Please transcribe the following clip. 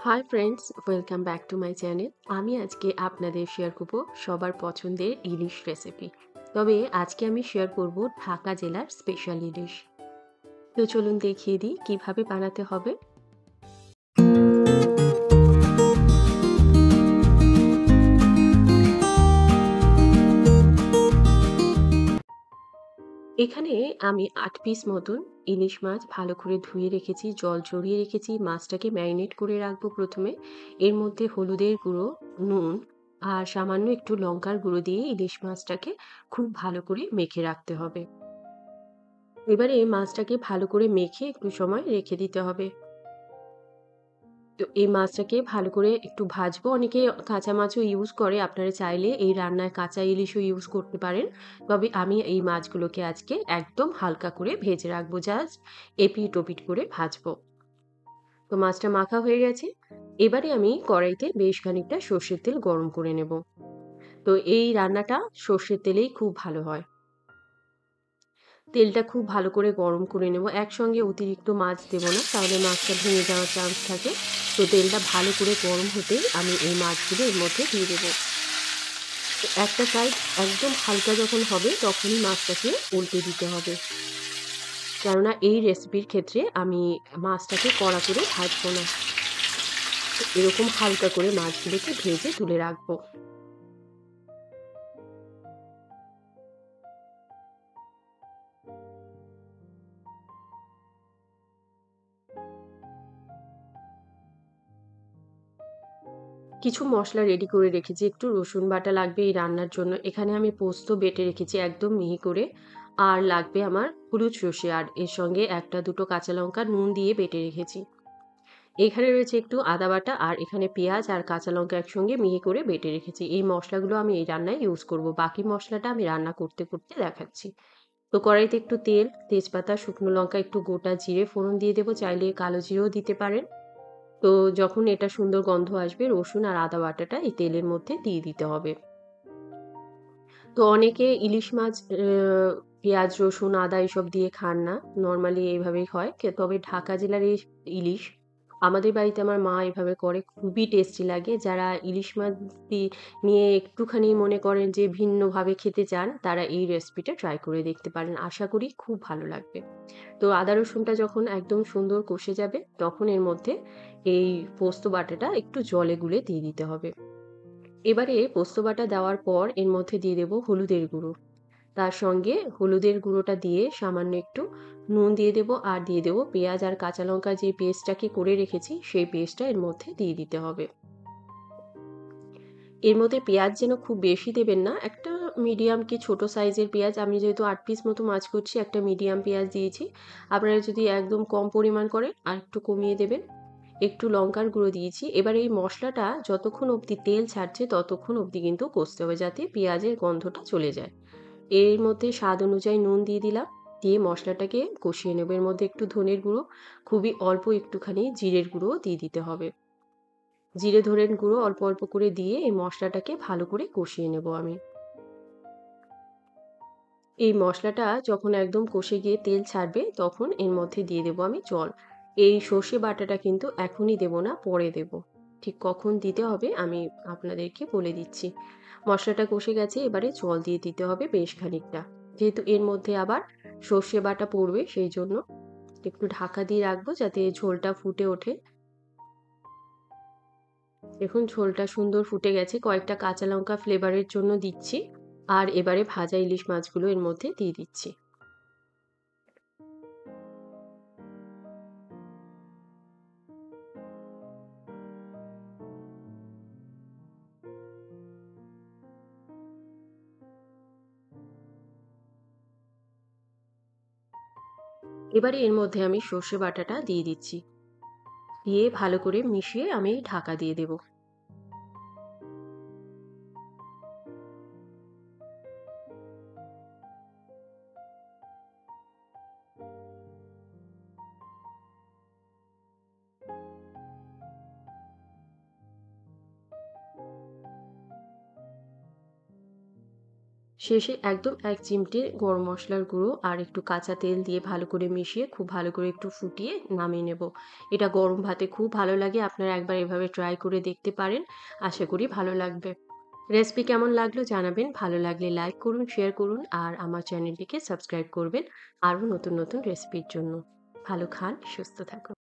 Hi friends, welcome back to my channel. আমি আজকে আপনাদের শেয়ার করব সবার পছন্দের ইলিশ রেসিপি। তবে আজকে আমি শেয়ার করব ঢাকা জেলার স্পেশাল ইলিশ। তো চলুন দেখিয়ে দিই কিভাবে বানাতে হবে। এখানে আমি ৮ পিস মতন ইলিশ মাছ ভালো করে ধুয়ে রেখেছি, জল ঝরিয়ে রেখেছি। মাছটাকে ম্যারিনেট করে রাখবো প্রথমে। এর মধ্যে হলুদের গুঁড়ো, নুন আর সামান্য একটু লঙ্কার গুঁড়ো দিয়ে ইলিশ মাছটাকে খুব ভালো করে মেখে রাখতে হবে। এবারে মাছটাকে ভালো করে মেখে একটু সময় রেখে দিতে হবে। তো এই মাছটাকে ভালো করে একটু ভাজবো। অনেকে কাঁচা মাছও ইউজ করে। আপনারা চাইলে এই রান্নায় কাঁচা ইলিশও ইউজ করতে পারেন। তবে আমি এই মাছগুলোকে আজকে একদম হালকা করে ভেজে রাখবো। জাস্ট এপিঠ ওপিঠ করে ভাজবো। তো মাছটা মাখা হয়ে গেছে। এবারে আমি কড়াইতে বেশ খানিকটা সর্ষের তেল গরম করে নেব। তো এই রান্নাটা সর্ষের তেলেই খুব ভালো হয়। তেলটা খুব ভালো করে গরম করে নেব। একসঙ্গে অতিরিক্ত মাছ দেব না, তাহলে মাছটা ভেঙে যাওয়ার চান্স থাকে। তো তেলটা ভালো করে গরম হতেই আমি এই মাছগুলো এর মধ্যে দিয়ে দেব। তো একটা সাইড একদম হালকা যখন হবে তখনই মাছটাকে উল্টে দিতে হবে। কেননা এই রেসিপির ক্ষেত্রে আমি মাছটাকে কড়া করে ভাজবো না। তো এরকম হালকা করে মাছগুলোকে ভেজে তুলে রাখবো। কিছু মসলা রেডি করে রেখেছি। একটু রসুন বাটা লাগবে এই রান্নার জন্য। এখানে আমি পোস্ত বেটে রেখেছি একদম মিহি করে। আর লাগবে আমার হলুদ সর্ষে, আর এর সঙ্গে ১টা ২টো কাঁচা লঙ্কা নুন দিয়ে বেটে রেখেছি। এখানে রয়েছে একটু আদা বাটা, আর এখানে পেঁয়াজ আর কাঁচা লঙ্কা একসঙ্গে মিহি করে বেটে রেখেছি। এই মসলাগুলো আমি এই রান্নায় ইউজ করব। বাকি মসলাটা আমি রান্না করতে, করতে দেখাচ্ছি। তো কড়াইতে একটু তেল, তেজপাতা, শুকনো লঙ্কা, একটু গোটা জিরে ফোড়ন দিয়ে দেব। চাইলে কালো জিরেও দিতে পারেন। তো যখন এটা সুন্দর গন্ধ আসবে, রসুন আর আদা বাটাটা এই তেলের মধ্যে দিয়ে দিতে হবে। তো অনেকে ইলিশ মাছ পেঁয়াজ, রসুন, আদা এসব দিয়ে খান না। নরমালি এইভাবেই হয়। তবে ঢাকা জেলার এই ইলিশ আমাদের বাড়িতে আমার মা এভাবে করে, খুবই টেস্টি লাগে। যারা ইলিশ মাছ নিয়ে একটুখানি মনে করেন যে ভিন্নভাবে খেতে চান, তারা এই রেসিপিটা ট্রাই করে দেখতে পারেন। আশা করি খুব ভালো লাগবে। তো আদা রসুনটা যখন একদম সুন্দর কষে যাবে, তখন এর মধ্যে এই পোস্ত বাটাটা একটু জলে গুলে দিয়ে দিতে হবে। এবারে পোস্ত বাটা দেওয়ার পর এর মধ্যে দিয়ে দেব হলুদের গুঁড়ো। তার সঙ্গে হলুদের গুঁড়োটা দিয়ে সামান্য একটু নুন দিয়ে দেব, আর দিয়ে দেব পেঁয়াজ আর কাঁচা লঙ্কা যে পেস্টটাকে করে রেখেছি, সেই পেস্টটা এর মধ্যে দিয়ে দিতে হবে। এর মধ্যে পেঁয়াজ যেন খুব বেশি দেবেন না। একটা মিডিয়াম কি ছোট সাইজের পেঁয়াজ, আমি যেহেতু ৮ পিস মতো মাছ করছি, একটা মিডিয়াম পেঁয়াজ দিয়েছি। আপনারা যদি একদম কম পরিমাণ করেন আরেকটু কমিয়ে দেবেন। একটু লঙ্কার গুঁড়ো দিয়েছি। এবার এই মসলাটা যতক্ষণ অবধি তেল ছাড়ছে ততক্ষণ অবধি কিন্তু কষতে হবে, যাতে পেঁয়াজের গন্ধটা চলে যায়। এর মধ্যে স্বাদ অনুযায়ী নুন দিয়ে দিলাম। দিয়ে মসলাটাকে কষিয়ে নেব। এর মধ্যে একটু ধনের গুঁড়ো, খুবই অল্প একটুখানি জিরের গুঁড়োও দিয়ে দিতে হবে। জিরে ধনের গুঁড়ো অল্প, অল্প করে দিয়ে এই মসলাটাকে ভালো করে কষিয়ে নেব আমি। এই মসলাটা যখন একদম কষে গিয়ে তেল ছাড়বে, তখন এর মধ্যে দিয়ে দেব আমি জল। এই সর্ষে বাটাটা কিন্তু এখনই দেব না, পরে দেব। ঠিক কখন দিতে হবে আমি আপনাদেরকে বলে দিচ্ছি। মসলাটা কষে গেছে, এবারে জল দিয়ে দিতে হবে বেশ খানিকটা। যেহেতু এর মধ্যে আবার সর্ষে বাটা পড়বে, সেই জন্য একটু ঢাকা দিয়ে রাখবো যাতে ঝোলটা ফুটে ওঠে। দেখুন ঝোলটা সুন্দর ফুটে গেছে। কয়েকটা কাঁচা লঙ্কা ফ্লেভারের জন্য দিচ্ছি। আর এবারে ভাজা ইলিশ মাছগুলো এর মধ্যে দিয়ে দিচ্ছি। এবারে এর মধ্যে আমি সর্ষে বাটাটা দিয়ে দিচ্ছি। দিয়ে ভালো করে মিশিয়ে আমি ঢাকা দিয়ে দেব। শেষে একদম ১ চিমটে গরম মসলার গুঁড়ো আর একটু কাঁচা তেল দিয়ে ভালো করে মিশিয়ে খুব ভালো করে একটু ফুটিয়ে নামিয়ে নেব। এটা গরম ভাতে খুব ভালো লাগে। আপনারা একবার এভাবে ট্রাই করে দেখতে পারেন। আশা করি ভালো লাগবে। রেসিপি কেমন লাগলো জানাবেন। ভালো লাগলে লাইক করুন, শেয়ার করুন আর আমার চ্যানেলটিকে সাবস্ক্রাইব করবেন আরো নতুন, নতুন রেসিপির জন্য। ভালো খান, সুস্থ থাকুন।